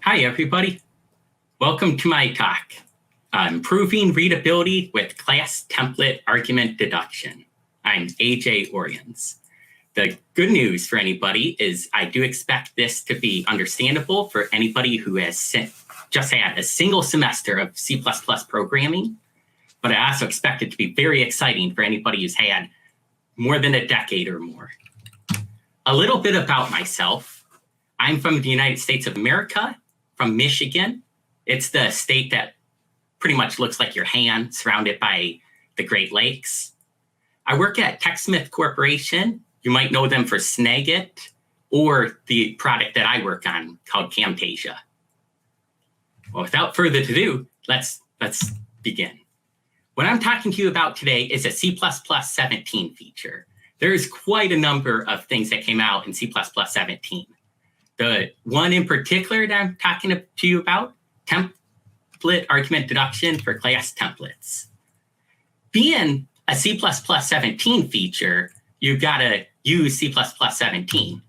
Hi, everybody. Welcome to my talk, Improving Readability with Class Template Argument Deduction. I'm AJ Orians. The good news for anybody is I do expect this to be understandable for anybody who has just had a single semester of C++ programming, but I also expect it to be very exciting for anybody who's had more than a decade or more. A little bit about myself. I'm from the United States of America, from Michigan. It's the state that pretty much looks like your hand, surrounded by the Great Lakes. I work at TechSmith Corporation. You might know them for Snagit, or the product that I work on called Camtasia. Well, without further ado, let's begin. What I'm talking to you about today is a C++ 17 feature. There is quite a number of things that came out in C++ 17. The one in particular that I'm talking to you about, template argument deduction for class templates. Being a C++ 17 feature, you've got to use C++ 17.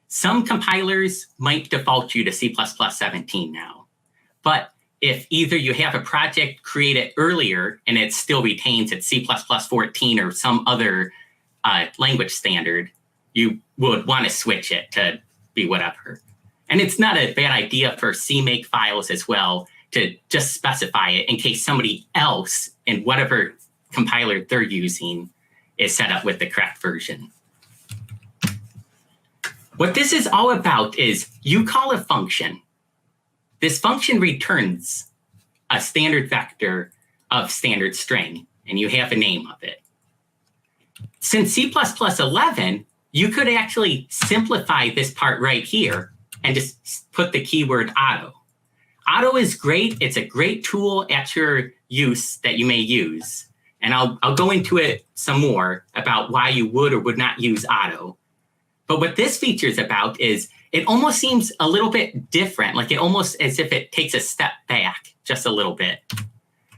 Some compilers might default you to C++ 17 now. But if either you have a project created earlier and it still retains its C++ 14 or some other language standard, you would want to switch it to be whatever. And it's not a bad idea for CMake files as well to just specify it in case somebody else in whatever compiler they're using is set up with the correct version. What this is all about is you call a function. This function returns a standard vector of standard string, and you have a name of it. Since C++ 11, you could actually simplify this part right here and just put the keyword auto. Auto is great. It's a great tool at your use that you may use. And I'll go into it some more about why you would or would not use auto. But what this feature is about is it almost seems a little bit different, like it almost as if it takes a step back just a little bit.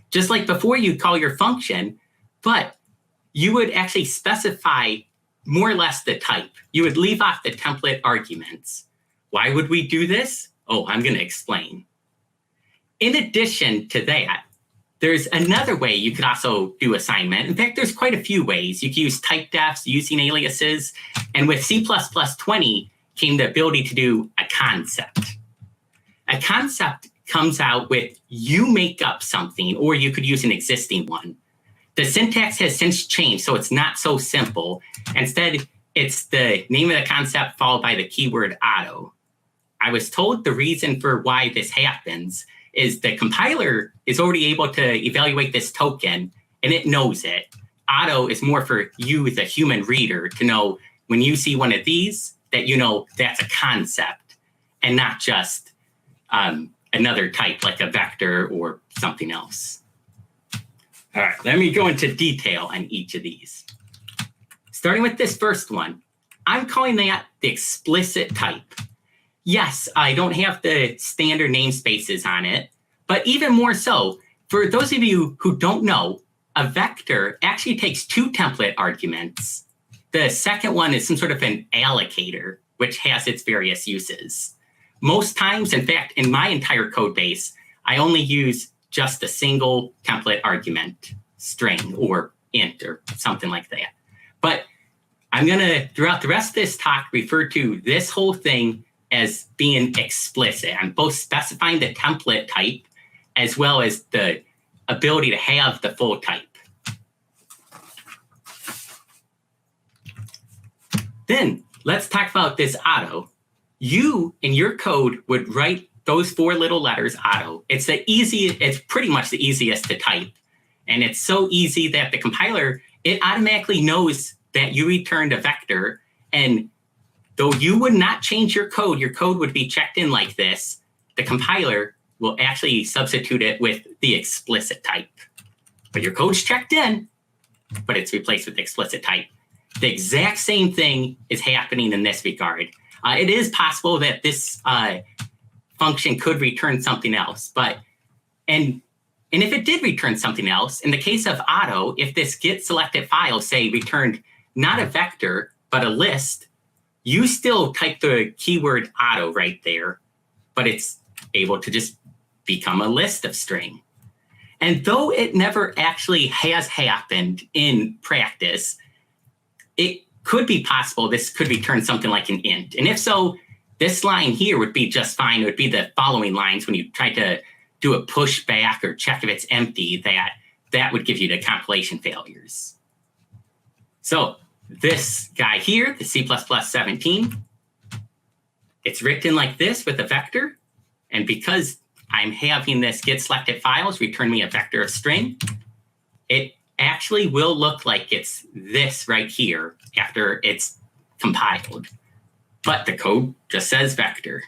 Just like before you call your function, but you would actually specify more or less the type. You would leave off the template arguments. Why would we do this? Oh, I'm going to explain. In addition to that, there's another way you could also do assignment. In fact, there's quite a few ways. You can use type defs, using aliases, and with C++ 20 came the ability to do a concept. A concept comes out with you make up something, or you could use an existing one. The syntax has since changed, so it's not so simple. Instead, it's the name of the concept followed by the keyword auto. I was told the reason for why this happens is the compiler is already able to evaluate this token, and it knows it. Auto is more for you, the human reader, to know when you see one of these, that you know that's a concept and not just another type like a vector or something else. All right, let me go into detail on each of these. Starting with this first one, I'm calling that the explicit type. Yes, I don't have the standard namespaces on it, but even more so, for those of you who don't know, a vector actually takes two template arguments. The second one is some sort of an allocator, which has its various uses. Most times, in fact, in my entire code base, I only use just a single template argument, string or int or something like that. But I'm going to, throughout the rest of this talk, refer to this whole thing as being explicit. I'm both specifying the template type as well as the ability to have the full type. Then let's talk about this auto. You, in your code, would write those four little letters auto. It's pretty much the easiest to type. And it's so easy that the compiler, it automatically knows that you returned a vector. And though you would not change your code would be checked in like this, the compiler will actually substitute it with the explicit type. But your code's checked in, but it's replaced with the explicit type. The exact same thing is happening in this regard. It is possible that this function could return something else, and if it did return something else, in the case of auto, if this get selected file, say, returned not a vector, but a list, you still type the keyword auto right there, but it's able to just become a list of string. And though it never actually has happened in practice, it could be possible this could return something like an int. And if so, this line here would be just fine. It would be the following lines when you try to do a pushback or check if it's empty, that would give you the compilation failures. So this guy here, the C++17, it's written like this with a vector. And because I'm having this get selected files return me a vector of string, it actually will look like it's this right here after it's compiled. But the code just says vector.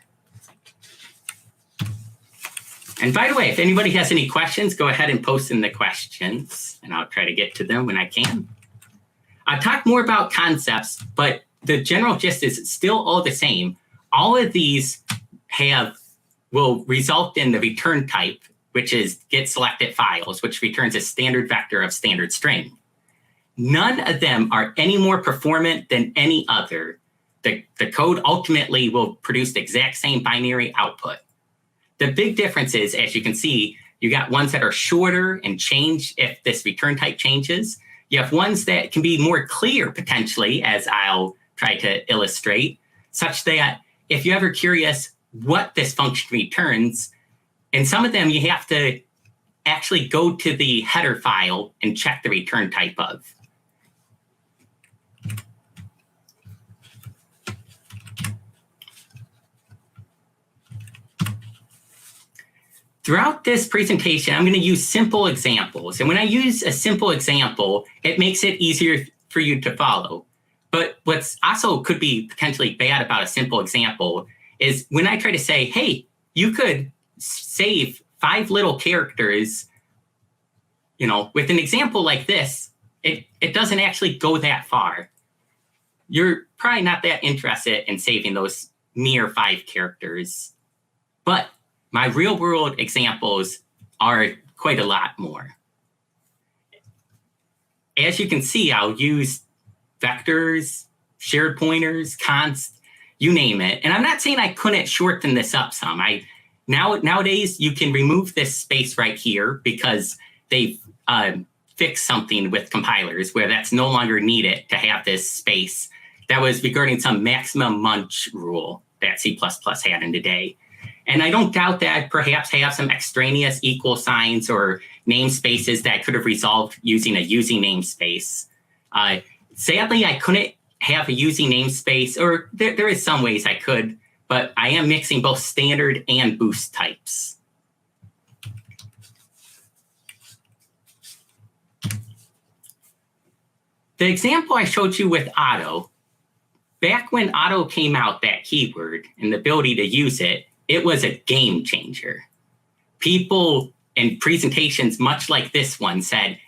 And by the way, if anybody has any questions, go ahead and post in the questions, and I'll try to get to them when I can. I'll talk more about concepts, but the general gist is still all the same. All of these will result in the return type, which is get selected files, which returns a standard vector of standard string. None of them are any more performant than any other. The code ultimately will produce the exact same binary output. The big difference is, as you can see, you got ones that are shorter and change if this return type changes. You have ones that can be more clear potentially, as I'll try to illustrate, such that if you're ever curious what this function returns, in some of them you have to actually go to the header file and check the return type of. Throughout this presentation, I'm going to use simple examples. And when I use a simple example, it makes it easier for you to follow. But what's also could be potentially bad about a simple example is when I try to say, hey, you could save 5 little characters, with an example like this, it doesn't actually go that far. You're probably not that interested in saving those mere 5 characters. But my real world examples are quite a lot more. As you can see, I'll use vectors, shared pointers, const, you name it. And I'm not saying I couldn't shorten this up some. Nowadays, you can remove this space right here because they've fixed something with compilers where that's no longer needed to have this space. That was regarding some maximum munch rule that C++ had in today. And I don't doubt that perhaps have some extraneous equal signs or namespaces that could have resolved using a using namespace. Sadly, I couldn't have a using namespace, or there is some ways I could, but I am mixing both standard and boost types. The example I showed you with auto, back when auto came out, that keyword and the ability to use it, it was a game changer. People in presentations much like this one said,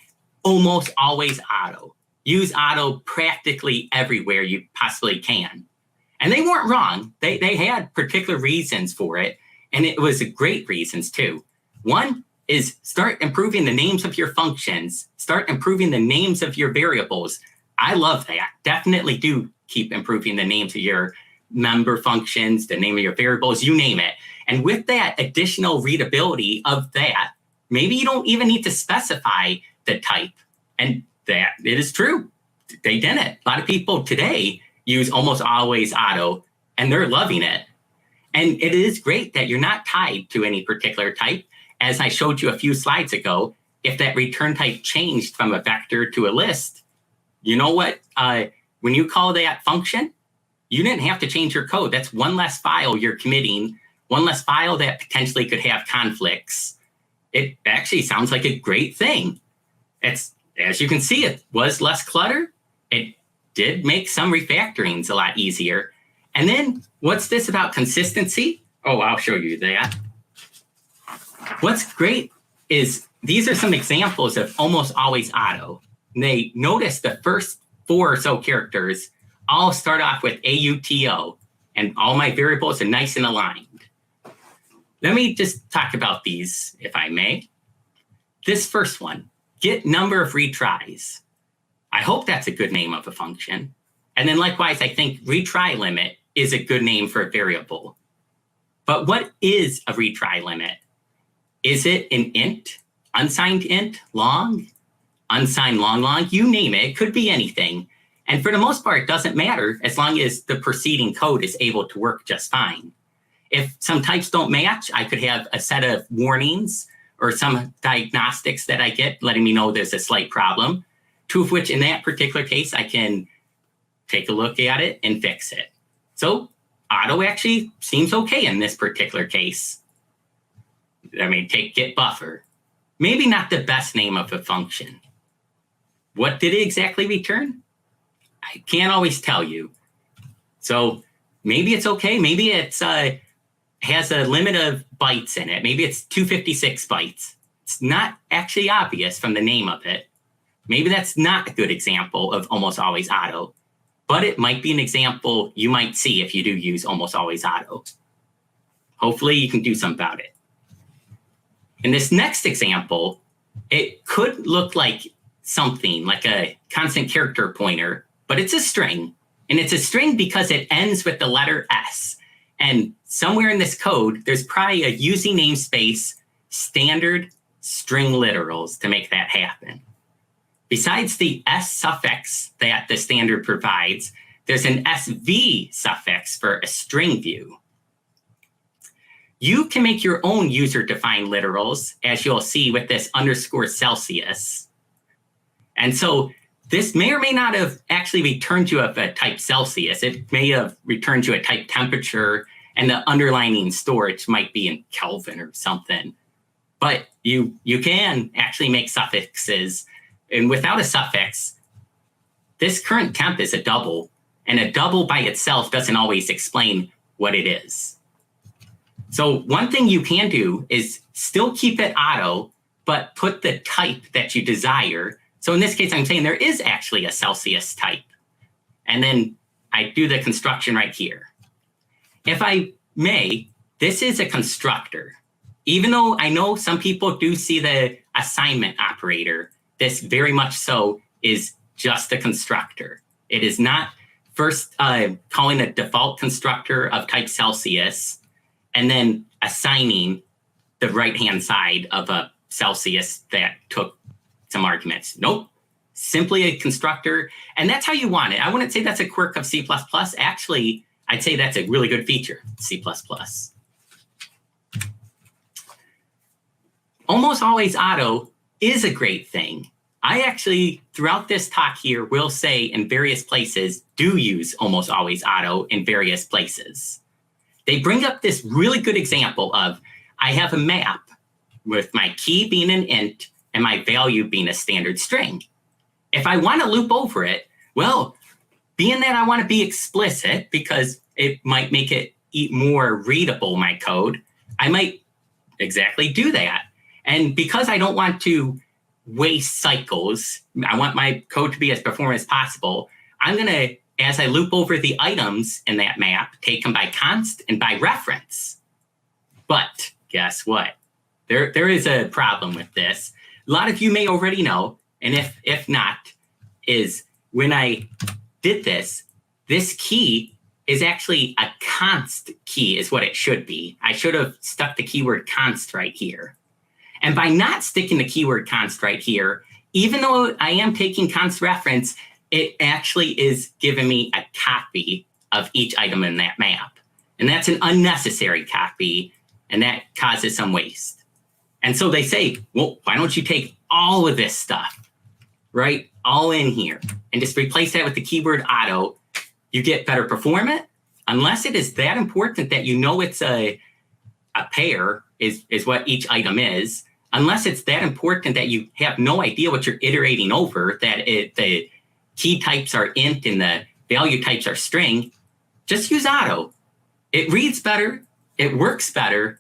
almost always auto. Use auto practically everywhere you possibly can. And they weren't wrong. They had particular reasons for it, and it was great reasons too. One is start improving the names of your functions. Start improving the names of your variables. I love that. Definitely do keep improving the names of your member functions, the name of your variables, you name it. And with that additional readability of that, maybe you don't even need to specify the type. And that it is true. They didn't. A lot of people today use almost always auto, and they're loving it. And it is great that you're not tied to any particular type. As I showed you a few slides ago, if that return type changed from a vector to a list, you know what? When you call that function, you didn't have to change your code. That's one less file you're committing, one less file that potentially could have conflicts. It actually sounds like a great thing. It's, as you can see, it was less clutter. It did make some refactorings a lot easier. And then what's this about consistency? Oh, I'll show you that. What's great is these are some examples of almost always auto. And they notice the first 4 or so characters all start off with AUTO, and all my variables are nice and aligned. Let me just talk about these, if I may. This first one, get number of retries. I hope that's a good name of a function. And then likewise, I think retry limit is a good name for a variable. But what is a retry limit? Is it an int, unsigned int, long, unsigned long, you name it, it could be anything. And for the most part, it doesn't matter as long as the preceding code is able to work just fine. If some types don't match, I could have a set of warnings or some diagnostics that I get letting me know there's a slight problem, two of which in that particular case, I can take a look at it and fix it. So auto actually seems okay in this particular case. I mean, take get buffer. Maybe not the best name of a function. What did it exactly return? I can't always tell you. So maybe it's okay. Maybe it's has a limit of bytes in it. Maybe it's 256 bytes. It's not actually obvious from the name of it. Maybe that's not a good example of almost always auto, but it might be an example you might see if you do use almost always auto. Hopefully you can do something about it. In this next example, it could look like something like a constant character pointer, but it's a string. And it's a string because it ends with the letter S. And somewhere in this code, there's probably a using namespace standard string literals to make that happen. Besides the S suffix that the standard provides, there's an SV suffix for a string view. You can make your own user-defined literals, as you'll see with this _Celsius. And so this may or may not have actually returned you a type Celsius. It may have returned you a type temperature, and the underlining storage might be in Kelvin or something. But you can actually make suffixes. And without a suffix, this current temp is a double, and a double by itself doesn't always explain what it is. So one thing you can do is still keep it auto, but put the type that you desire. So in this case, I'm saying there is actually a Celsius type. And then I do the construction right here. If I may, this is a constructor. Even though I know some people do see the assignment operator, this very much so is just a constructor. It is not first calling a default constructor of type Celsius and then assigning the right-hand side of a Celsius that took some arguments. Nope, simply a constructor. And that's how you want it. I wouldn't say that's a quirk of C++. Actually, I'd say that's a really good feature, C++. Almost always auto is a great thing. I actually, throughout this talk here, will say in various places, do use almost always auto in various places. They bring up this really good example of, I have a map with my key being an int and my value being a standard string. If I want to loop over it, well, being that I want to be explicit because it might make it more readable, my code, I might exactly do that. And because I don't want to waste cycles, I want my code to be as performant as possible, I'm going to, as I loop over the items in that map, take them by const and by reference. But guess what? There is a problem with this. A lot of you may already know, and if not, is when I did this, this key is actually a const key is what it should be. I should have stuck the keyword const right here. And by not sticking the keyword const right here, even though I am taking const reference, it actually is giving me a copy of each item in that map. And that's an unnecessary copy, and that causes some waste. And so they say, well, why don't you take all of this stuff, right? All in here, and just replace that with the keyword auto. You get better performance, unless it is that important that you know it's a pair is what each item is. Unless it's that important that you have no idea what you're iterating over, that the key types are int and the value types are string, just use auto. It reads better. It works better.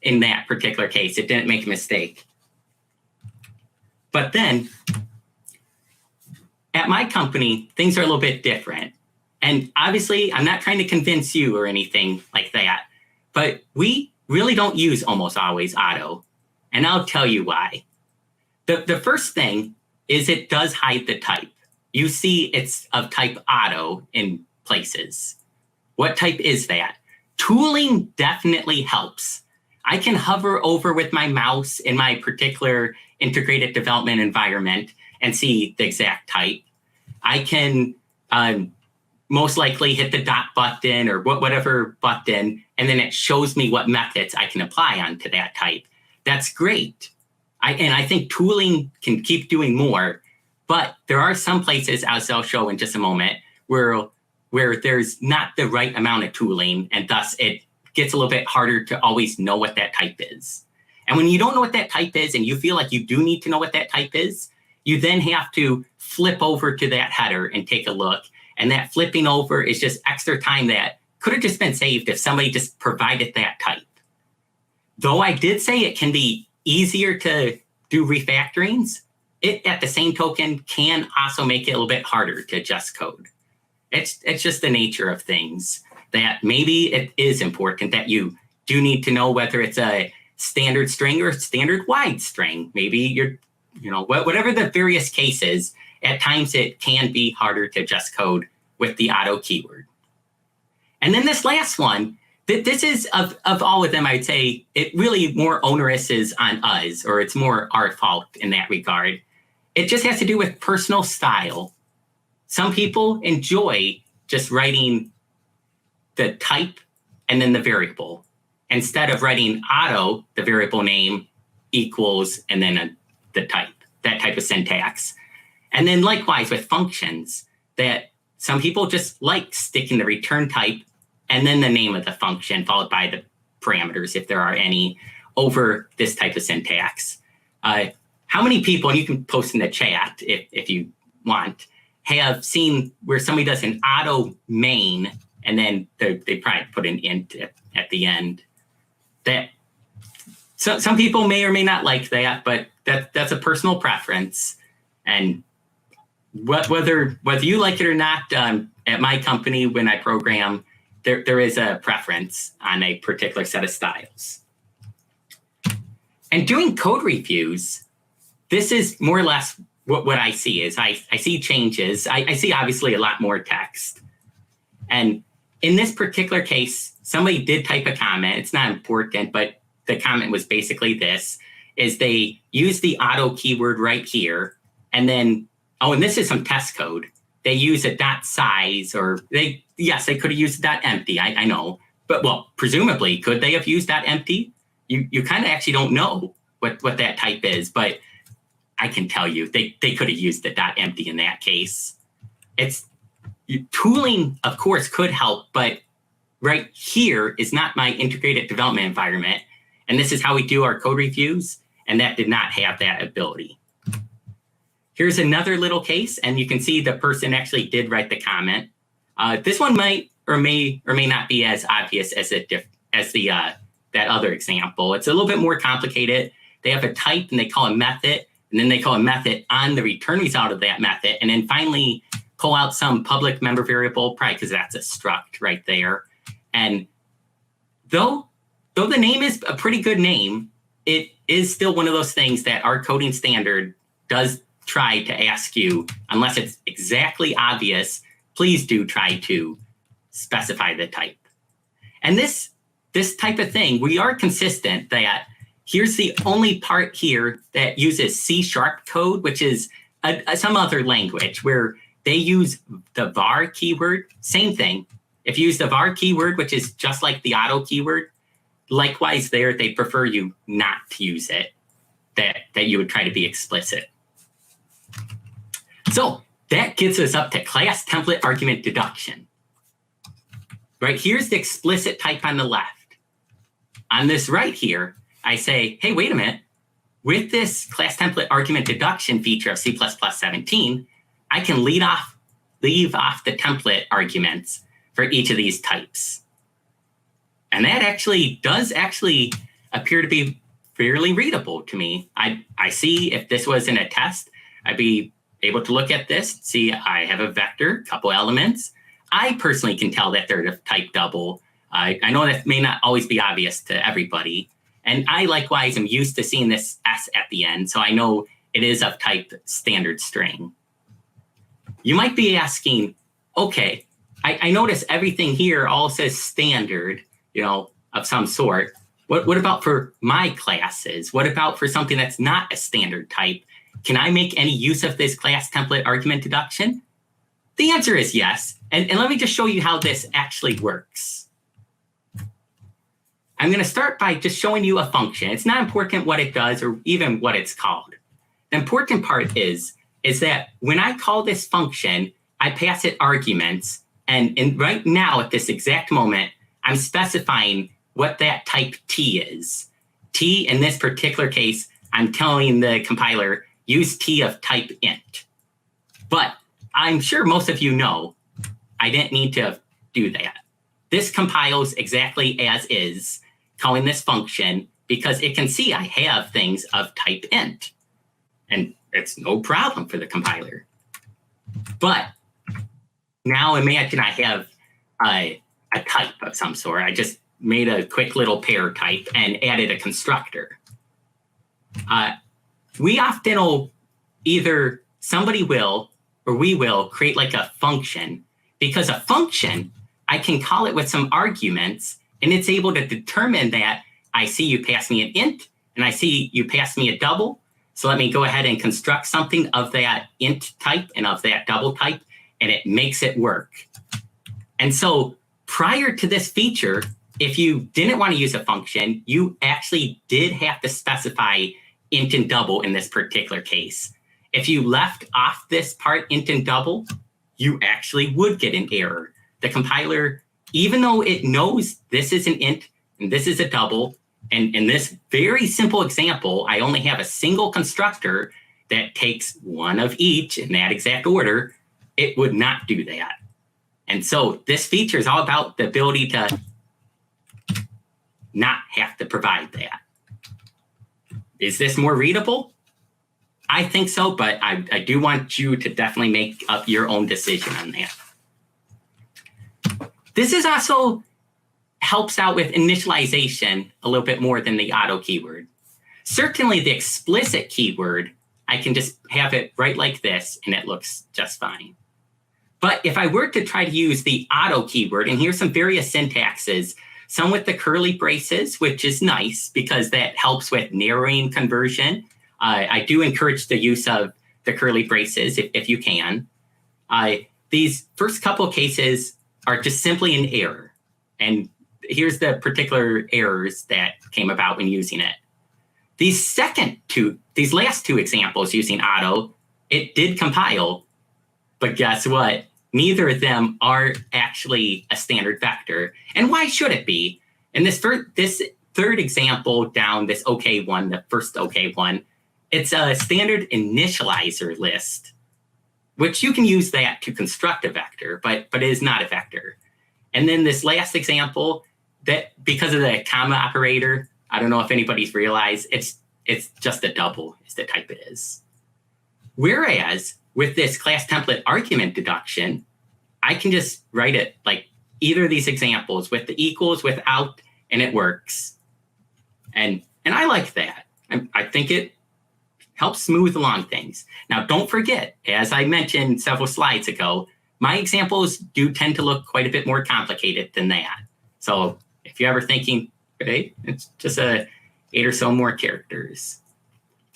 In that particular case, it didn't make a mistake. But then at my company, things are a little bit different. And obviously, I'm not trying to convince you or anything like that, but we really don't use almost always auto. And I'll tell you why. The first thing is it does hide the type. You see it's of type auto in places. What type is that? tooling definitely helps. I can hover over with my mouse in my particular integrated development environment and see the exact type. I can most likely hit the dot button or whatever button, and then it shows me what methods I can apply onto that type. That's great. And I think tooling can keep doing more, but there are some places, as I'll show in just a moment, where there's not the right amount of tooling, and thus it gets a little bit harder to always know what that type is. And when you don't know what that type is and you feel like you do need to know what that type is, you then have to flip over to that header and take a look. And that flipping over is just extra time that could have just been saved if somebody just provided that type. Though I did say it can be easier to do refactorings, it at the same token can also make it a little bit harder to adjust code. It's just the nature of things that maybe it is important that you do need to know whether it's a standard string or standard wide string. Maybe whatever the various cases, at times it can be harder to adjust code with the auto keyword. And then this last one, this is of all of them, I'd say it really more onerous is on us, or it's more our fault in that regard. It just has to do with personal style. Some people enjoy just writing the type and then the variable, instead of writing auto, the variable name equals, and then the type, that type of syntax. And then likewise with functions, that some people just like sticking the return type and then the name of the function followed by the parameters, if there are any, over this type of syntax. How many people, and you can post in the chat if you want, have seen where somebody does an auto main and then they probably put an int at the end? That some people may or may not like that, but that's a personal preference. And whether you like it or not, at my company when I program, there is a preference on a particular set of styles. And doing code reviews, this is more or less what I see is I see changes. I see obviously a lot more text. And in this particular case, somebody did type a comment. It's not important, but the comment was basically this, is they used the auto keyword right here. And then, and this is some test code. They use a dot size, or they could have used dot empty, I know. But well, presumably, could they have used dot empty? You kind of actually don't know what that type is, but I can tell you they could have used the dot empty in that case. Tooling, of course, could help, but right here is not my integrated development environment. And this is how we do our code reviews. And that did not have that ability. Here's another little case, and you can see the person actually did write the comment. This one might or may not be as obvious as that other example. It's a little bit more complicated. They have a type and they call a method, and then they call a method on the return result of that method, and then finally pull out some public member variable, probably because that's a struct right there. And though the name is a pretty good name, it is still one of those things that our coding standard does try to ask you, unless it's exactly obvious, please do try to specify the type. And this type of thing, we are consistent that here's the only part here that uses C# code, which is some other language where they use the var keyword, same thing. If you use the var keyword, which is just like the auto keyword, likewise there, they prefer you not to use it, that you would try to be explicit. So that gets us up to class template argument deduction. Right, here's the explicit type on the left. On this right here, I say, hey, wait a minute. With this class template argument deduction feature of C++17, I can leave off the template arguments for each of these types. And that does appear to be fairly readable to me. I see if this was in a test, I'd be able to look at this, see I have a vector, couple elements. I personally can tell that they're of type double. I know that may not always be obvious to everybody. And I likewise am used to seeing this S at the end, so I know it is of type standard string. You might be asking, okay, I notice everything here all says standard. of some sort. What about for my classes? What about for something that's not a standard type? Can I make any use of this class template argument deduction? The answer is yes. And let me just show you how this actually works. I'm going to start by just showing you a function. It's not important what it does or even what it's called. The important part is that when I call this function, I pass it arguments. And right now, at this exact moment, I'm specifying what that type T is. T, in this particular case, I'm telling the compiler, use T of type int. But I'm sure most of you know I didn't need to do that. This compiles exactly as is, calling this function, because it can see I have things of type int. And it's no problem for the compiler. But now imagine I have a type of some sort. I just made a quick little pair type and added a constructor. We often will either somebody will or we will create like a function, because a function, I can call it with some arguments and it's able to determine that I see you pass me an int and I see you pass me a double. So let me go ahead and construct something of that int type and of that double type, and it makes it work. And so prior to this feature, if you didn't want to use a function, you actually did have to specify int and double in this particular case. If you left off this part int and double, you actually would get an error. The compiler, even though it knows this is an int and this is a double, and in this very simple example, I only have a single constructor that takes one of each in that exact order, it would not do that. And so this feature is all about the ability to not have to provide that. Is this more readable? I think so, but I do want you to definitely make up your own decision on that. This is also helps out with initialization a little bit more than the auto keyword. Certainly the explicit keyword, I can just have it right like this and it looks just fine. But if I were to try to use the auto keyword, and here's some various syntaxes, some with the curly braces, which is nice because that helps with narrowing conversion. I do encourage the use of the curly braces if you can. These first couple cases are just simply an error. And here's the particular errors that came about when using it. These last two examples using auto, it did compile, but guess what? Neither of them are actually a standard vector. And why should it be? In this third example down, this OK one, the first OK one, it's a standard initializer list, which you can use that to construct a vector, but it is not a vector. And then this last example, that because of the comma operator, I don't know if anybody's realized, it's just a double is the type it is. Whereas with this class template argument deduction, I can just write it like either of these examples with the equals, without, and it works. And I like that. I think it helps smooth along things. Now, don't forget, as I mentioned several slides ago, my examples do tend to look quite a bit more complicated than that. So if you're ever thinking, okay, it's just 8 or so more characters.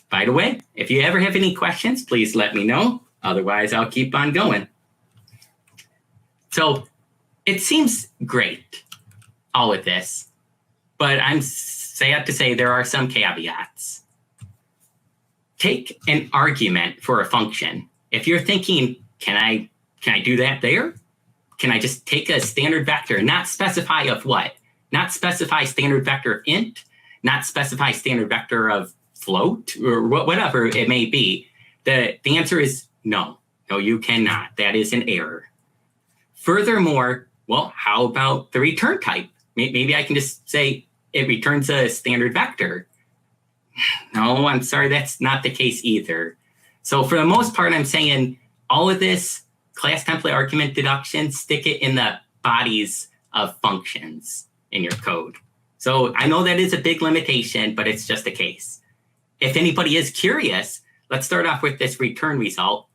By the way, if you ever have any questions, please let me know. Otherwise, I'll keep on going. So it seems great, all of this, but I'm sad to say there are some caveats. Take an argument for a function. If you're thinking, can I do that there? Can I just take a standard vector and not specify of what? Not specify standard vector of int, not specify standard vector of float, or whatever it may be. The answer is no. No, you cannot. That is an error. Furthermore, well, how about the return type? Maybe I can just say it returns a standard vector. No, I'm sorry, that's not the case either. So for the most part, I'm saying all of this class template argument deduction, stick it in the bodies of functions in your code. So I know that is a big limitation, but it's just a case. If anybody is curious, let's start off with this return result.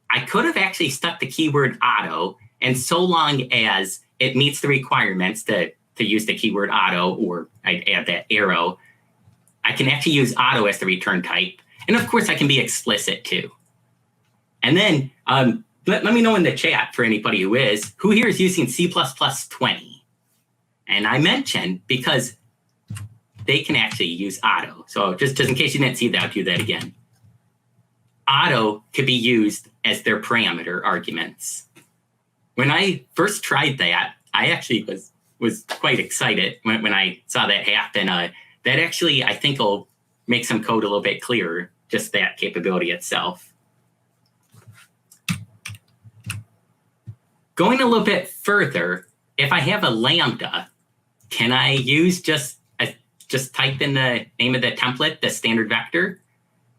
I could have actually stuck the keyword auto, and so long as it meets the requirements to to use the keyword auto, or I'd add that arrow, I can actually use auto as the return type. And of course, I can be explicit too. And then let me know in the chat for anybody who here is using C++20. And I mentioned because they can actually use auto. So just in case you didn't see that, I'll do that again. Auto could be used as their parameter arguments. When I first tried that, I actually was quite excited when I saw that happen. That actually, I think, will make some code a little bit clearer, just that capability itself. Going a little bit further, if I have a lambda, can I use just type in the name of the template, the standard vector?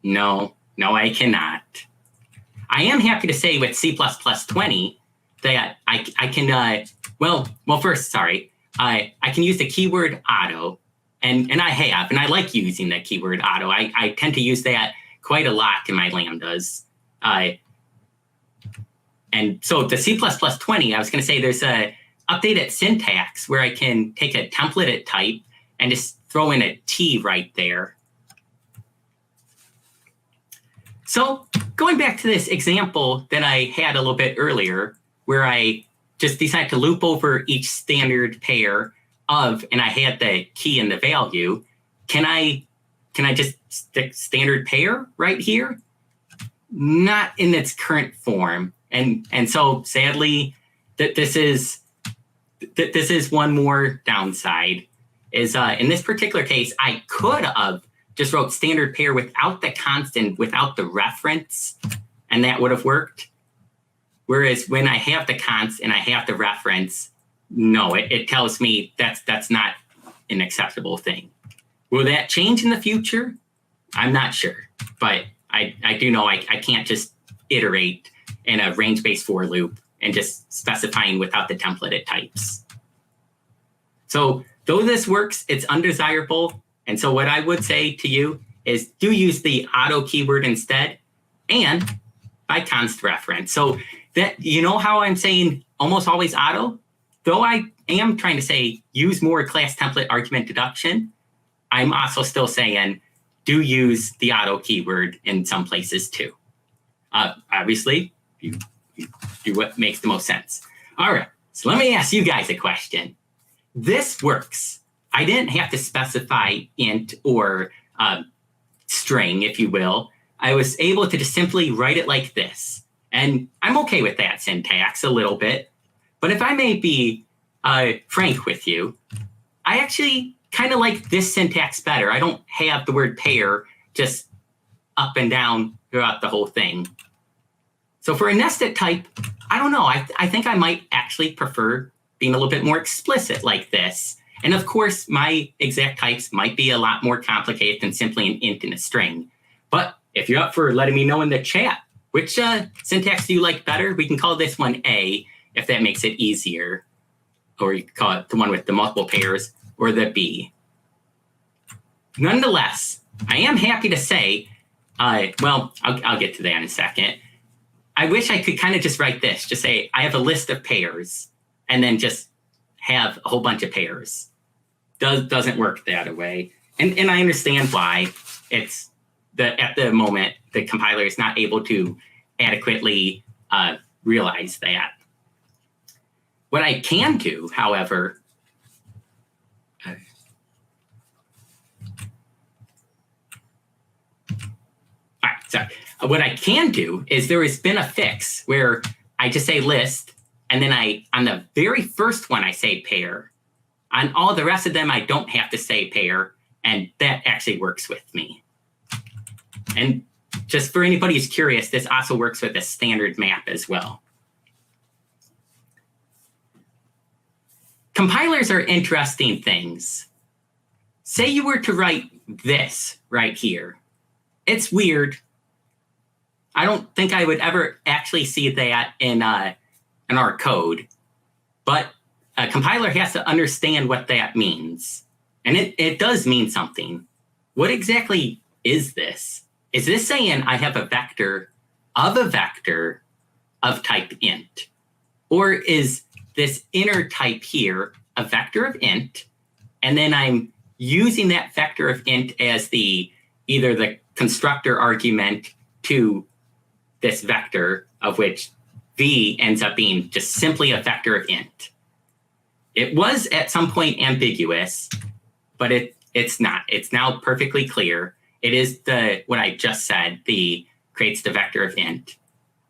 No, I cannot. I am happy to say with C++20 that I can, first, sorry, I can use the keyword auto, and I like using the keyword auto. I tend to use that quite a lot in my lambdas. And so the C++20, I was going to say there's a updated syntax where I can take a templated type and just throw in a T right there. So going back to this example that I had a little bit earlier, where I just decided to loop over each standard pair of, and I had the key and the value, can I just stick standard pair right here? Not in its current form. And so sadly, this is one more downside, is in this particular case, I could have just wrote standard pair without the constant, without the reference, and that would have worked. Whereas when I have the const and I have the reference, no, it tells me that's not an acceptable thing. Will that change in the future? I'm not sure, but I do know I can't just iterate in a range-based for loop and just specifying without the templated types. So though this works, it's undesirable. And so what I would say to you is do use the auto keyword instead, and by const reference. So that, you know how I'm saying almost always auto? Though I am trying to say use more class template argument deduction, I'm also still saying do use the auto keyword in some places too. Obviously, you do what makes the most sense. All right, so let me ask you guys a question. This works. I didn't have to specify int or string, if you will. I was able to just simply write it like this. And I'm okay with that syntax a little bit. But if I may be frank with you, I actually kind of like this syntax better. I don't have the word pair just up and down throughout the whole thing. So for a nested type, I don't know. I think I might actually prefer being a little bit more explicit like this. And of course, my exact types might be a lot more complicated than simply an int and a string. But if you're up for letting me know in the chat, which syntax do you like better? We can call this one A, if that makes it easier. Or you can call it the one with the multiple pairs, or the B. Nonetheless, I am happy to say, I'll get to that in a second. I wish I could kind of just write this, just say I have a list of pairs, and then just have a whole bunch of pairs. Doesn't work that way. And I understand why. It's at the moment, the compiler is not able to adequately realize that. What I can do, however, what I can do is there has been a fix where I just say list, and then on the very first one, I say pair. On all the rest of them, I don't have to say pair, and that actually works with me. And just for anybody who's curious, this also works with a standard map as well. Compilers are interesting things. Say you were to write this right here. It's weird. I don't think I would ever actually see that in our code, but a compiler has to understand what that means. And it does mean something. What exactly is this? Is this saying I have a vector of type int? Or is this inner type here a vector of int, and then I'm using that vector of int as either the constructor argument to this vector, of which v ends up being just simply a vector of int. It was at some point ambiguous, but it's not. It's now perfectly clear. It is what I just said, creates the vector of int.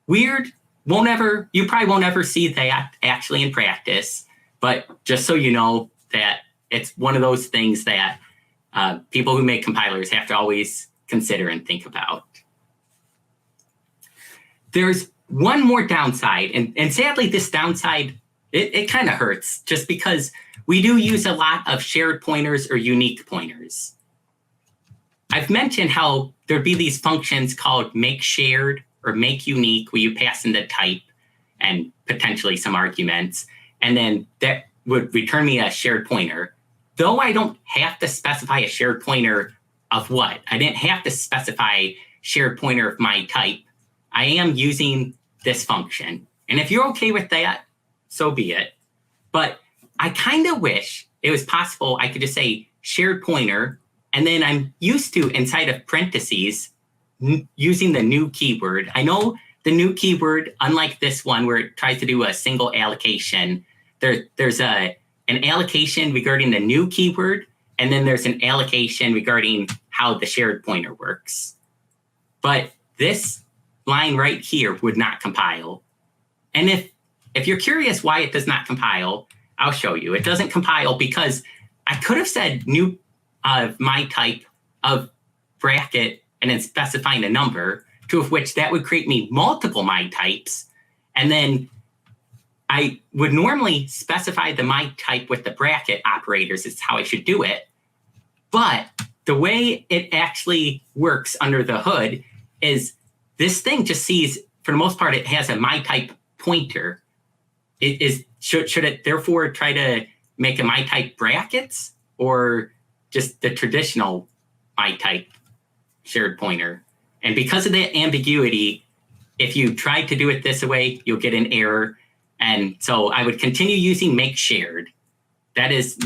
Weird, you probably won't ever see that actually in practice, but just so you know that it's one of those things that people who make compilers have to always consider and think about. There's one more downside, and sadly this downside, it kind of hurts just because we do use a lot of shared pointers or unique pointers. I've mentioned how there'd be these functions called make shared or make unique, where you pass in the type and potentially some arguments, and then that would return me a shared pointer. Though I don't have to specify a shared pointer of what, I didn't have to specify shared pointer of my type, I am using this function. And if you're okay with that, so be it. But I kind of wish it was possible I could just say shared pointer, and then I'm used to, inside of parentheses, using the new keyword. I know the new keyword, unlike this one where it tries to do a single allocation, there's an allocation regarding the new keyword, and then there's an allocation regarding how the shared pointer works. But this line right here would not compile. And if you're curious why it does not compile, I'll show you. It doesn't compile because I could have said new my type of bracket and then specifying a number, two of which that would create me multiple my types. And then I would normally specify the my type with the bracket operators is how I should do it. But the way it actually works under the hood is this thing just sees, for the most part, it has a my type pointer. Should it therefore try to make a my type brackets or just the traditional my type shared pointer? And because of that ambiguity, if you try to do it this way, you'll get an error. And so I would continue using make shared. That is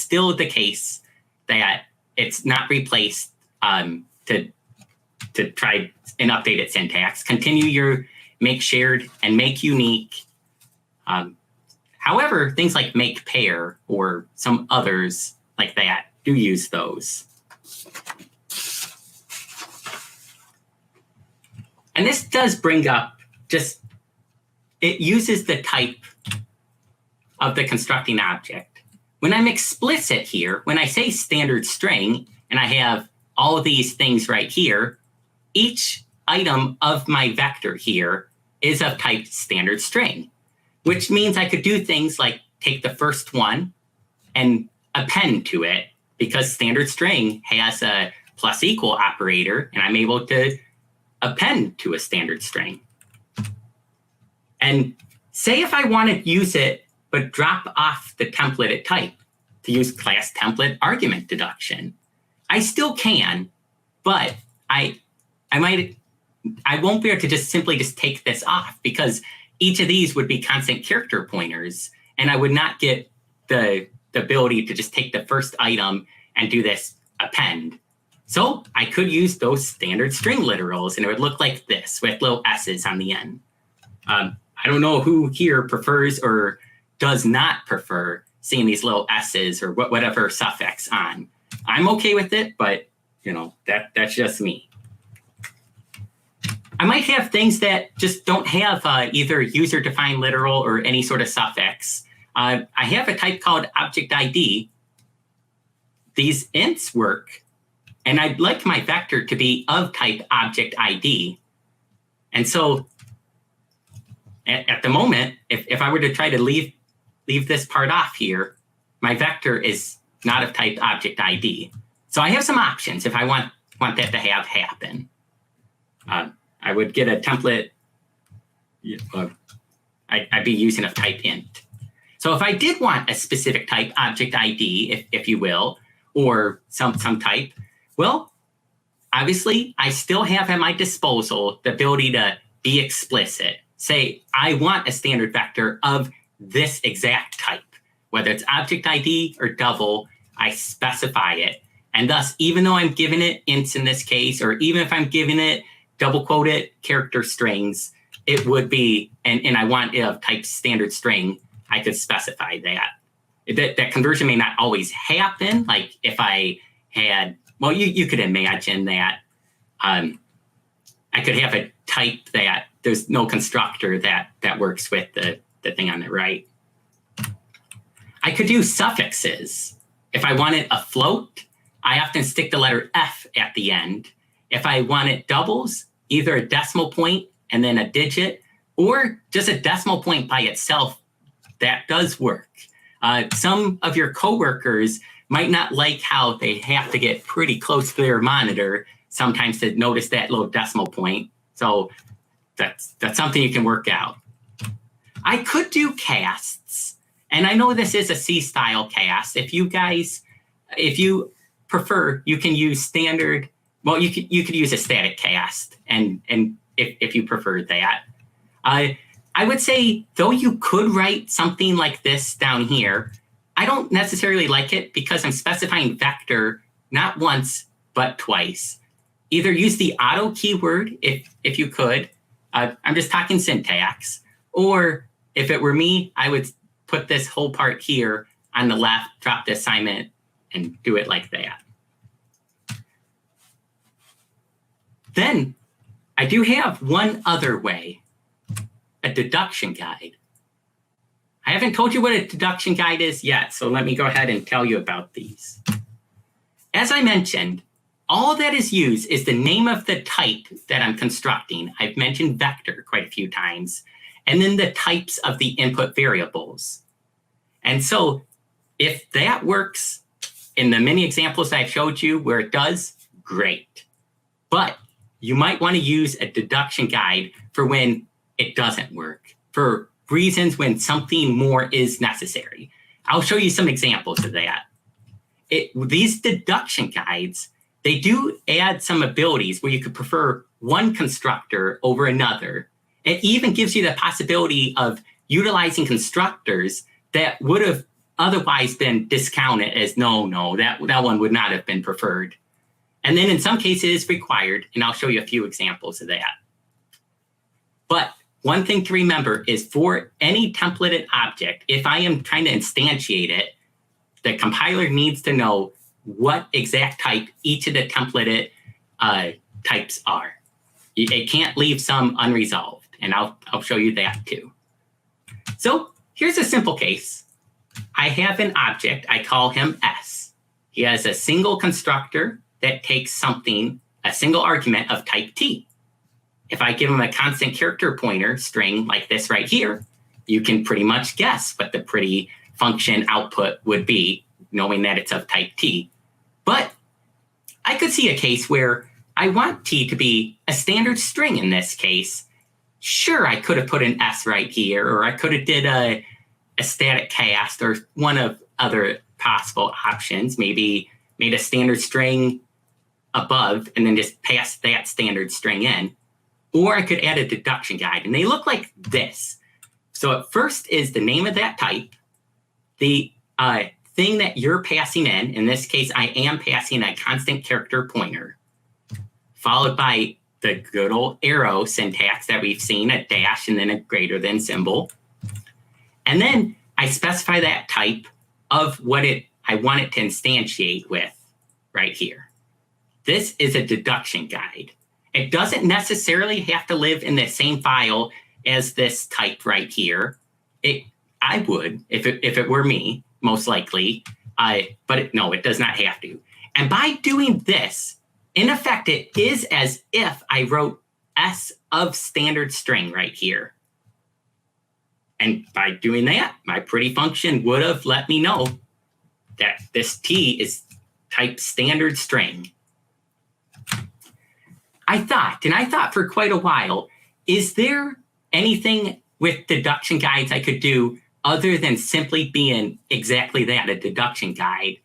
still the case, that it's not replaced to try and update its syntax. Continue your make shared and make unique. However, things like make pair or some others like that do use those. And this does bring up it uses the type of the constructing object. When I'm explicit here, when I say standard string and I have all of these things right here, each item of my vector here is of type standard string, which means I could do things like take the first one and append to it, because standard string has a plus equal operator, and I'm able to append to a standard string. And say if I want to use it, but drop off the template at type to use class template argument deduction, I still can, but I won't be able to simply take this off, because each of these would be constant character pointers, and I would not get the ability to just take the first item and do this append. So I could use those standard string literals, and it would look like this with little s's on the end. I don't know who here prefers or does not prefer seeing these little s's or whatever suffix on. I'm okay with it, but that's just me. I might have things that just don't have either user-defined literal or any sort of suffix. I have a type called object ID. These ints work, and I'd like my vector to be of type object ID. And so at the moment, if I were to try to leave this part off here, my vector is not of type object ID. So I have some options if I want that to happen. I would get a template. I'd be using of type int. So if I did want a specific type object ID, if you will, or some type, well, obviously I still have at my disposal the ability to be explicit. Say I want a standard vector of this exact type. Whether it's object ID or double, I specify it. And thus, even though I'm giving it ints in this case, or even if I'm giving it double quoted character strings, it would be, and I want it of type standard string, I could specify that. That conversion may not always happen. Like if I had, well, you could imagine that I could have a type that there's no constructor that works with the thing on the right. I could do suffixes. If I wanted a float, I often stick the letter F at the end. If I wanted doubles, either a decimal point and then a digit, or just a decimal point by itself, that does work. Some of your coworkers might not like how they have to get pretty close to their monitor sometimes to notice that little decimal point. So that's something you can work out. I could do casts, and I know this is a C-style cast. If you prefer, you can use standard. Well, you could use a static cast, and if you prefer that. I would say, though you could write something like this down here, I don't necessarily like it because I'm specifying vector not once, but twice. Either use the auto keyword if you could. I'm just talking syntax. Or if it were me, I would put this whole part here on the left, drop the assignment, and do it like that. Then I do have one other way, a deduction guide. I haven't told you what a deduction guide is yet, so let me go ahead and tell you about these. As I mentioned, all that is used is the name of the type that I'm constructing. I've mentioned vector quite a few times, and then the types of the input variables. And so if that works in the many examples I've showed you where it does, great. But you might want to use a deduction guide for when it doesn't work, for reasons when something more is necessary. I'll show you some examples of that. These deduction guides, they do add some abilities where you could prefer one constructor over another. It even gives you the possibility of utilizing constructors that would have otherwise been discounted as no, that one would not have been preferred. And then in some cases required, and I'll show you a few examples of that. But one thing to remember is for any templated object, if I am trying to instantiate it, the compiler needs to know what exact type each of the templated types are. It can't leave some unresolved, and I'll show you that too. So here's a simple case. I have an object, I call him S. He has a single constructor that takes something, a single argument of type T. If I give him a constant character pointer string like this right here, you can pretty much guess what the pretty function output would be, knowing that it's of type T. But I could see a case where I want T to be a standard string in this case. Sure, I could have put an S right here, or I could have did a static cast or one of other possible options, maybe made a standard string above and then just pass that standard string in. Or I could add a deduction guide, and they look like this. So at first is the name of that type, the thing that you're passing in this case, I am passing a constant character pointer, followed by the good old arrow syntax that we've seen, a dash and then a greater than symbol. And then I specify that type of what I want it to instantiate with right here. This is a deduction guide. It doesn't necessarily have to live in the same file as this type right here. I would, if it were me, most likely, but no, it does not have to. And by doing this, in effect, it is as if I wrote S of standard string right here. And by doing that, my pretty function would have let me know that this T is type standard string. I thought for quite a while, is there anything with deduction guides I could do other than simply being exactly that, a deduction guide?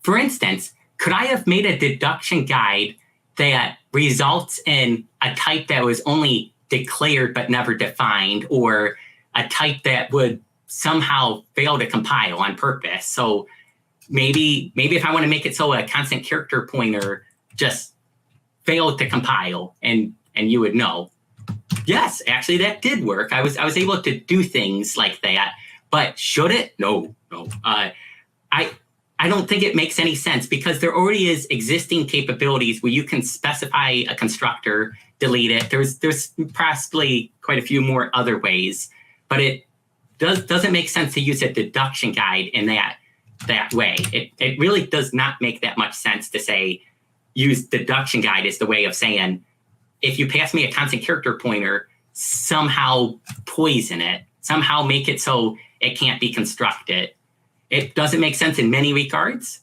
For instance, could I have made a deduction guide that results in a type that was only declared but never defined, or a type that would somehow fail to compile on purpose. So maybe if I want to make it so a constant character pointer just failed to compile, and you would know, yes, actually that did work. I was able to do things like that, but should it? No. I don't think it makes any sense, because there already is existing capabilities where you can specify a constructor, delete it. There's possibly quite a few more other ways, but it doesn't make sense to use a deduction guide in that way. It really does not make that much sense to say use deduction guide as the way of saying, if you pass me a constant character pointer, somehow poison it, somehow make it so it can't be constructed. It doesn't make sense in many regards.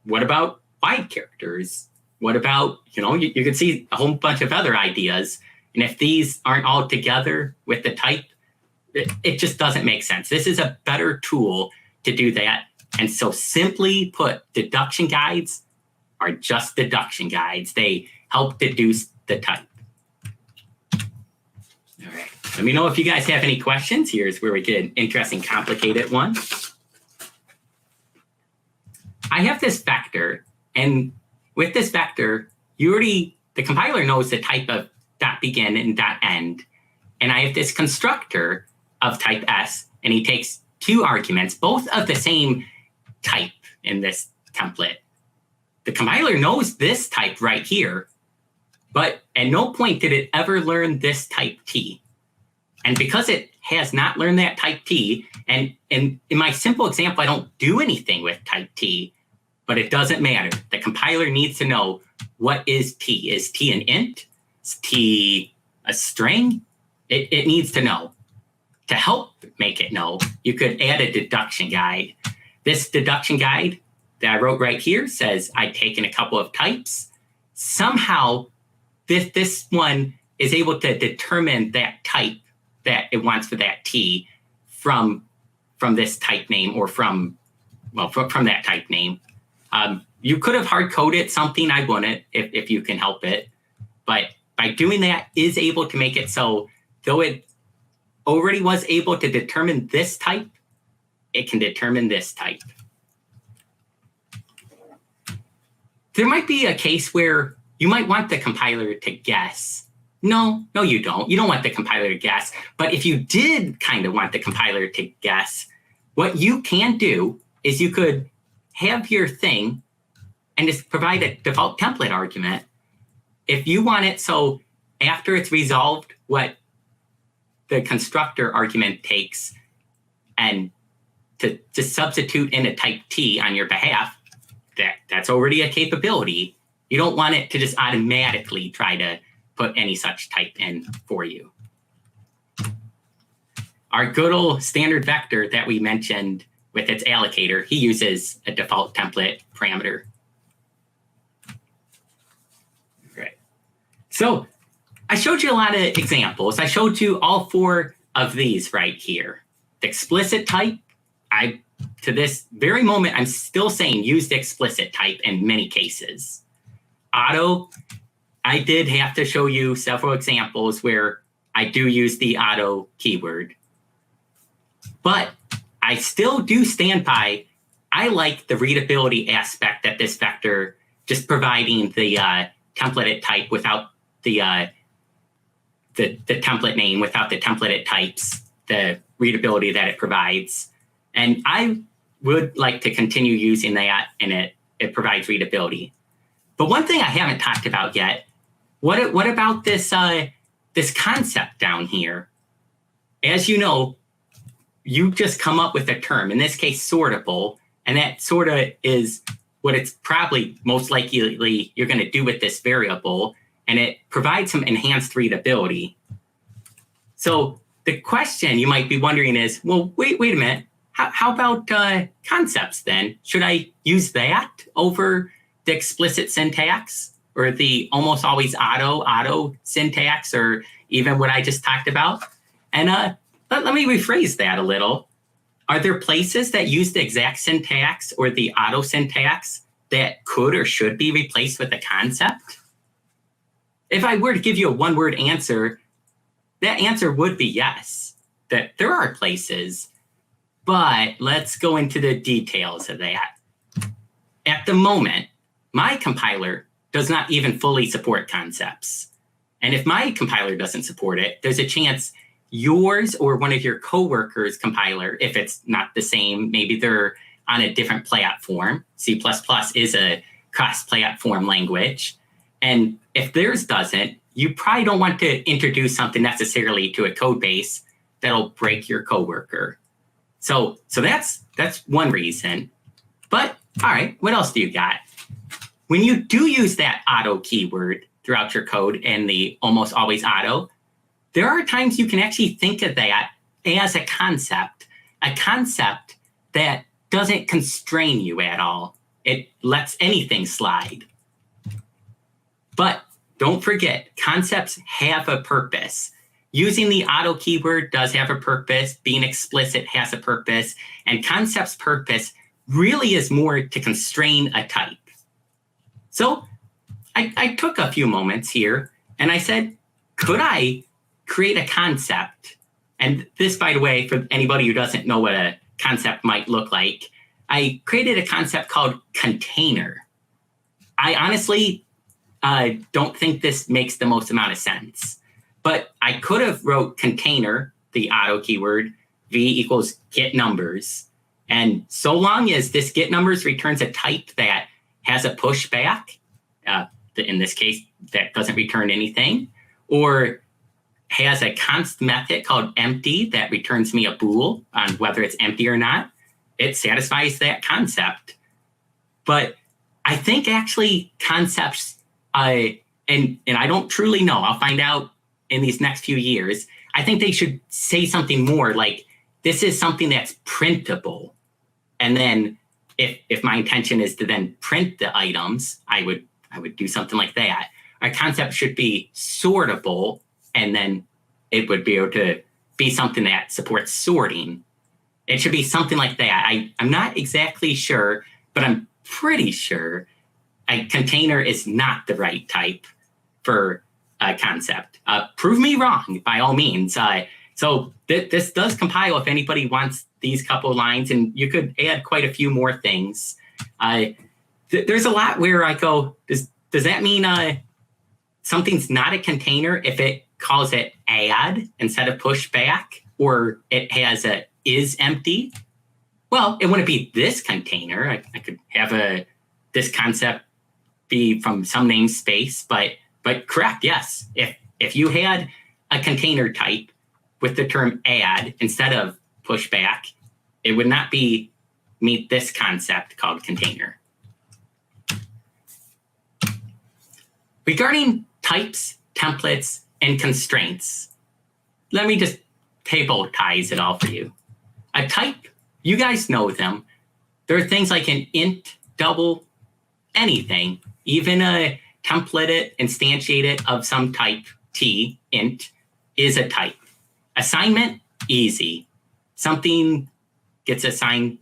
What about wide characters? What about, you can see a whole bunch of other ideas. And if these aren't all together with the type, it just doesn't make sense. This is a better tool to do that. And so simply put, deduction guides are just deduction guides. They help deduce the type. All right. Let me know if you guys have any questions. Here's where we get an interesting, complicated one. I have this vector, and with this vector, the compiler knows the type of .begin and .end. And I have this constructor of type S, and he takes two arguments, both of the same type in this template. The compiler knows this type right here, but at no point did it ever learn this type T. And because it has not learned that type T, and in my simple example, I don't do anything with type T, but it doesn't matter. The compiler needs to know, what is T? Is T an int? Is T a string? It needs to know. To help make it know, you could add a deduction guide. This deduction guide that I wrote right here says I've taken a couple of types. Somehow, this one is able to determine that type that it wants for that T from this type name, or from that type name. You could have hard-coded something. I wouldn't if you can help it. But by doing that, is able to make it so, though it already was able to determine this type, it can determine this type. There might be a case where you might want the compiler to guess. No, you don't. You don't want the compiler to guess. But if you did kind of want the compiler to guess, what you can do is you could have your thing and just provide a default template argument. If you want it so after it's resolved what the constructor argument takes, and to substitute in a type T on your behalf, that's already a capability. You don't want it to just automatically try to put any such type in for you. Our good old standard vector that we mentioned with its allocator, he uses a default template parameter. Great. So I showed you a lot of examples. I showed you all four of these right here. The explicit type, to this very moment, I'm still saying use the explicit type in many cases. Auto, I did have to show you several examples where I do use the auto keyword. But I still do stand by, I like the readability aspect that this vector, just providing the templated type without the template name, without the templated types, the readability that it provides. And I would like to continue using that, and it provides readability. But one thing I haven't talked about yet, what about this concept down here? As you know, you just come up with a term, in this case, sortable, and that sort of is what it's probably most likely you're going to do with this variable, and it provides some enhanced readability. So the question you might be wondering is, well, wait a minute, how about concepts then? Should I use that over the explicit syntax, or the almost always auto syntax, or even what I just talked about? And let me rephrase that a little. Are there places that use the exact syntax or the auto syntax that could or should be replaced with a concept? If I were to give you a one-word answer, that answer would be yes, that there are places. But let's go into the details of that. At the moment, my compiler does not even fully support concepts. And if my compiler doesn't support it, there's a chance yours or one of your coworkers' compiler, if it's not the same, maybe they're on a different platform. C++ is a cross-platform language. And if theirs doesn't, you probably don't want to introduce something necessarily to a code base that'll break your coworker. So that's one reason. But all right, what else do you got? When you do use that auto keyword throughout your code and the almost always auto, there are times you can actually think of that as a concept that doesn't constrain you at all. It lets anything slide. But don't forget, concepts have a purpose. Using the auto keyword does have a purpose. Being explicit has a purpose. And concept's purpose really is more to constrain a type. So I took a few moments here and I said, could I create a concept? And this, by the way, for anybody who doesn't know what a concept might look like, I created a concept called container. I honestly don't think this makes the most amount of sense, but I could have wrote container, the auto keyword, v equals get numbers. And so long as this get numbers returns a type that has a pushback, in this case, that doesn't return anything, or has a const method called empty that returns me a bool on whether it's empty or not, it satisfies that concept. But I think actually concepts, and I don't truly know, I'll find out in these next few years, I think they should say something more like, this is something that's printable. And then if my intention is to then print the items, I would do something like that. Our concept should be sortable, and then it would be able to be something that supports sorting. It should be something like that. I'm not exactly sure, but I'm pretty sure a container is not the right type for a concept. Prove me wrong, by all means. So this does compile if anybody wants these couple of lines, and you could add quite a few more things. There's a lot where I go, does that mean something's not a container if it calls it add instead of pushback, or it has a is empty? Well, it wouldn't be this container. I could have this concept be from some namespace, but correct, yes. If you had a container type with the term add instead of pushback, it would not meet this concept called container. Regarding types, templates, and constraints, let me just table ties it all for you. A type, you guys know them. There are things like an int, double, anything, even a templated, instantiated of some type, t, int, is a type. Assignment, easy. Something gets assigned.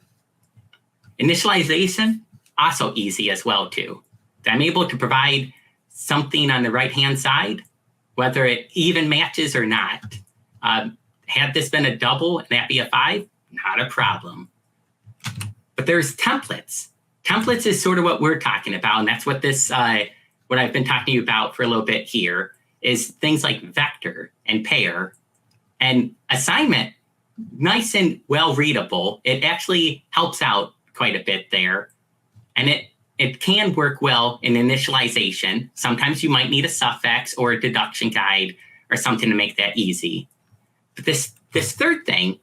Initialization, also easy as well too. I'm able to provide something on the right-hand side, whether it even matches or not. Had this been a double and that be a 5, not a problem. But there's templates. Templates is sort of what we're talking about, and that's what this, what I've been talking to you about for a little bit here, is things like vector and pair. And assignment, nice and well readable. It actually helps out quite a bit there. And it can work well in initialization. Sometimes you might need a suffix or a deduction guide or something to make that easy. But this third thing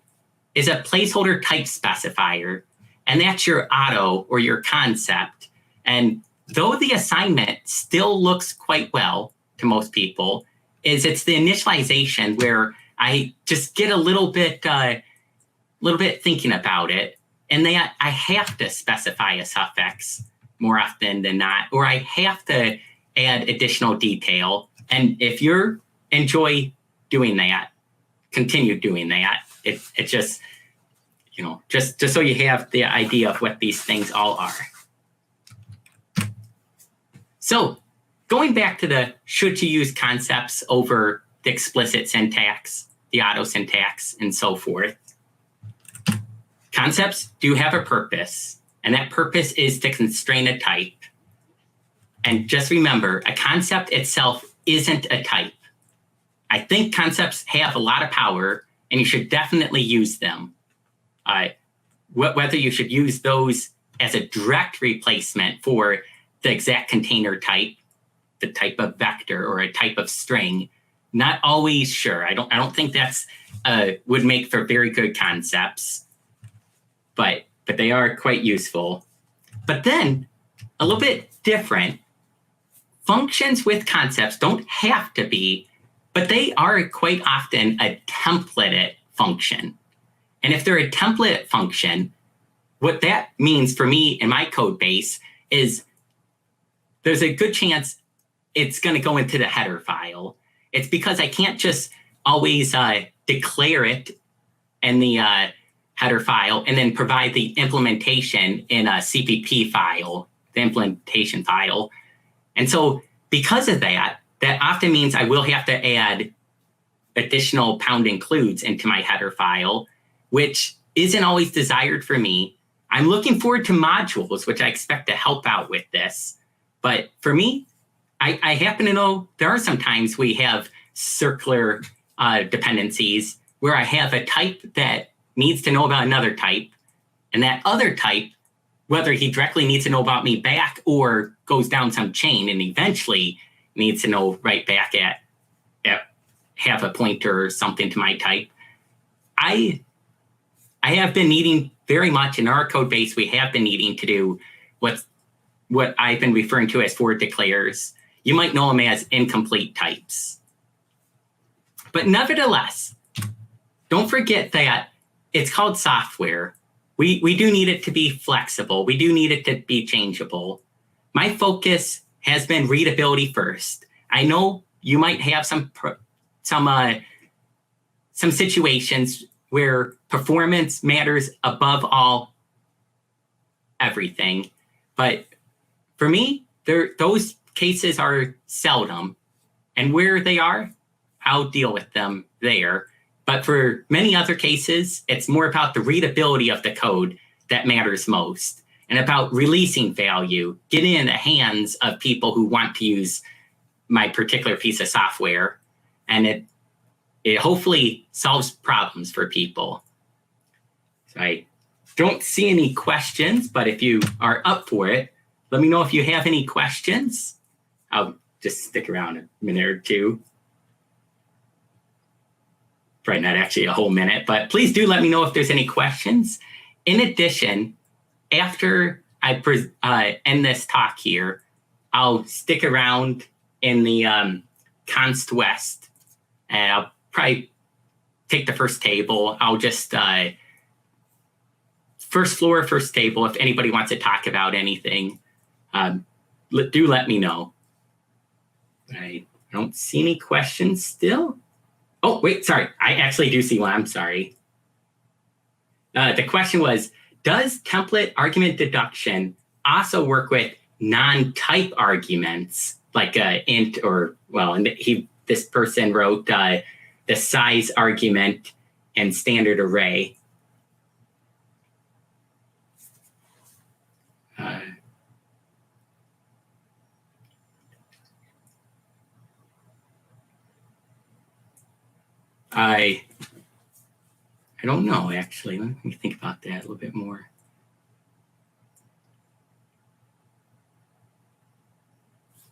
is a placeholder type specifier, and that's your auto or your concept. And though the assignment still looks quite well to most people, it's the initialization where I just get a little bit thinking about it, and I have to specify a suffix more often than not, or I have to add additional detail. And if you enjoy doing that, continue doing that. It just, just so you have the idea of what these things all are. So going back to the should you use concepts over the explicit syntax, the auto syntax, and so forth. concepts do have a purpose, and that purpose is to constrain a type. And just remember, a concept itself isn't a type. I think concepts have a lot of power, and you should definitely use them. Whether you should use those as a direct replacement for the exact container type, the type of vector, or a type of string, not always sure. I don't think that's would make for very good concepts, but they are quite useful. But then, a little bit different, functions with concepts don't have to be, but they are quite often a templated function. And if they're a template function, what that means for me in my code base is there's a good chance it's going to go into the header file. It's because I can't just always declare it in the header file and then provide the implementation in a CPP file, the implementation file. And so because of that, that often means I will have to add additional pound includes into my header file, which isn't always desired for me. I'm looking forward to modules, which I expect to help out with this. But for me, I happen to know there are some times we have circular dependencies where I have a type that needs to know about another type, and that other type, whether he directly needs to know about me back or goes down some chain and eventually needs to know right back at have a pointer or something to my type. I have been needing very much in our code base, we have been needing to do what I've been referring to as forward declares. You might know them as incomplete types. But nevertheless, don't forget that it's called software. We do need it to be flexible. We do need it to be changeable. My focus has been readability first. I know you might have some situations where performance matters above all everything. But for me, those cases are seldom. And where they are, I'll deal with them there. But for many other cases, it's more about the readability of the code that matters most, and about releasing value, getting in the hands of people who want to use my particular piece of software. And it hopefully solves problems for people. So I don't see any questions, but if you are up for it, let me know if you have any questions. I'll just stick around a minute or two. Probably not actually a whole minute, but please do let me know if there's any questions. In addition, after I end this talk here, I'll stick around in the Const West, and I'll probably take the first table. I'll just first floor, first table. If anybody wants to talk about anything, do let me know. I don't see any questions still. Oh, wait, sorry. I actually do see one. I'm sorry. The question was, does template argument deduction also work with non-type arguments like int or, well, and this person wrote the size argument and standard array. I don't know, actually. Let me think about that a little bit more.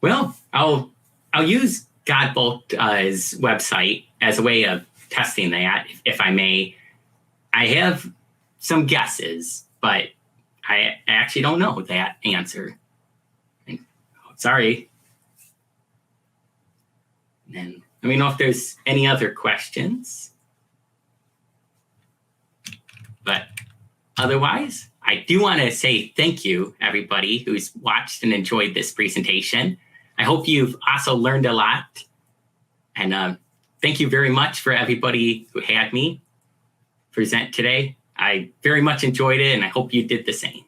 Well, I'll use Godbolt's website as a way of testing that, if I may. I have some guesses, but I actually don't know that answer. Sorry. And let me know if there's any other questions. But otherwise, I do want to say thank you, everybody who's watched and enjoyed this presentation. I hope you've also learned a lot. And thank you very much for everybody who had me present today. I very much enjoyed it, and I hope you did the same.